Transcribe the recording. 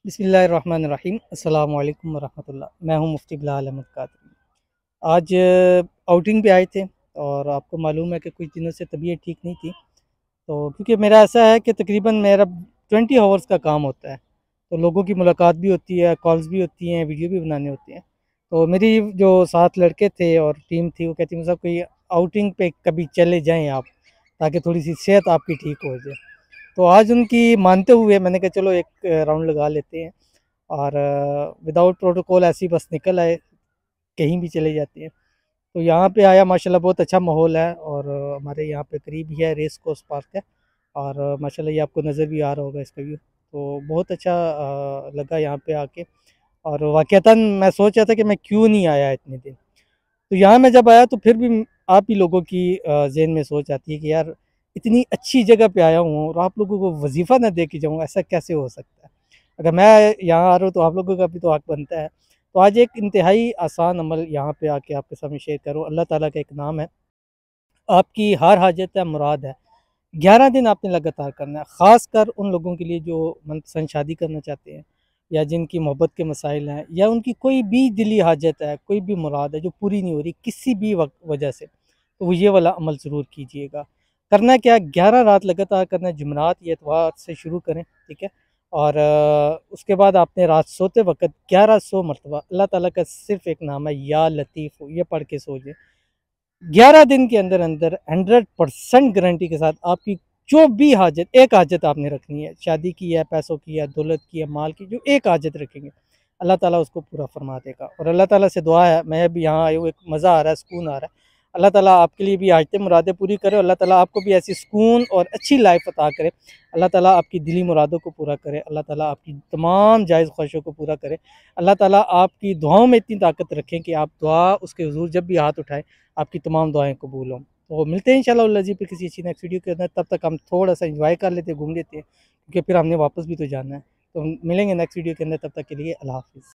बिस्मिल्लाहिर्रहमानिर्रहीम अस्सलामु अलैकुम वरहमतुल्लाह। मैं हूँ मुफ्ती बिलाल अहमद कादरी। आज आउटिंग पे आए थे और आपको मालूम है कि कुछ दिनों से तबीयत ठीक नहीं थी। तो क्योंकि मेरा ऐसा है कि तकरीबन मेरा 20 आवर्स का काम होता है, तो लोगों की मुलाकात भी होती है, कॉल्स भी होती हैं, वीडियो भी बनाने होते हैं। तो मेरी जो 7 लड़के थे और टीम थी वो कहती मुझे कोई आउटिंग पे कभी चले जाएँ आप, ताकि थोड़ी-सी सेहत आपकी ठीक हो जाए। तो आज उनकी मानते हुए मैंने कहा चलो एक राउंड लगा लेते हैं और विदाउट प्रोटोकॉल ऐसे ही बस निकल आए, कहीं भी चले जाते हैं। तो यहाँ पे आया माशाल्लाह बहुत अच्छा माहौल है और हमारे यहाँ पे करीब ही है रेस कोर्स पार्क है और माशाल्लाह ये आपको नज़र भी आ रहा होगा इसका व्यू। तो बहुत अच्छा लगा यहाँ पे आके और वाक़ईतन मैं सोच रहा था कि मैं क्यों नहीं आया इतने दिन। तो यहाँ मैं जब आया तो फिर भी आप ही लोगों की ज़हन में सोच आती है कि यार इतनी अच्छी जगह पे आया हूँ और आप लोगों को वजीफ़ा ना दे के जाऊँ, ऐसा कैसे हो सकता है? अगर मैं यहाँ आ रहा हूँ तो आप लोगों का भी तो हक बनता है। तो आज एक इंतहाई आसान अमल यहाँ पे आके आपके सामने शेयर करूँ। अल्लाह ताला का एक नाम है, आपकी हर हाजत है मुराद है। 11 दिन आपने लगातार करना है, ख़ासकर उन लोगों के लिए जो मनपसंद शादी करना चाहते हैं या जिनकी मोहब्बत के मसाइल हैं या उनकी कोई भी दिली हाजत है, कोई भी मुराद है जो पूरी नहीं हो रही किसी भी वजह से, तो वो ये वाला अमल ज़रूर कीजिएगा। करना क्या है, 11 रात लगातार करना है, जुमेरात या इतवार से शुरू करें, ठीक है? और उसके बाद आपने रात सोते वक़्त 1100 मरतबा अल्लाह ताला का सिर्फ़ एक नाम है या लतीफ़, ये पढ़ के सो जाएँ। 11 दिन के अंदर 100% गारंटी के साथ आपकी जो भी हाजत, एक हाजत आपने रखनी है, शादी की है, पैसों की है, दौलत की है, माल की, जो एक हाजत रखेंगे, अल्लाह ताला उसको पूरा फ़रमा देगा। और अल्लाह ताला से दुआ है, मैं अभी यहाँ आया हूँ, एक मज़ा आ रहा है, सुकून आ रहा है। अल्लाह ताला आपके लिए भी हाजतें मुरादें पूरी करे, अल्लाह ताला आपको भी ऐसी सुकून और अच्छी लाइफ़ अता करे। अल्लाह ताला आपकी दिली मुरादों को पूरा करे, अल्लाह ताला आपकी तमाम जायज़ ख्वाहिशों को पूरा करे। अल्लाह ताला आपकी दुआओं में इतनी ताकत रखें कि आप दुआ उसके हुज़ूर जब भी हाथ उठाएँ, आपकी तमाम दुआएँ कबूल हों। तो मिलते हैं इंशाअल्लाह जी फिर किसी अच्छी नेक्स्ट वीडियो के अंदर, तब तक हम थोड़ा-सा एन्जॉय कर लेते हैं, घूम लेते हैं, क्योंकि फिर हमने वापस भी तो जाना है। तो मिलेंगे नेक्स्ट वीडियो के अंदर, तब तक के लिए अल्लाह हाफ़िज़।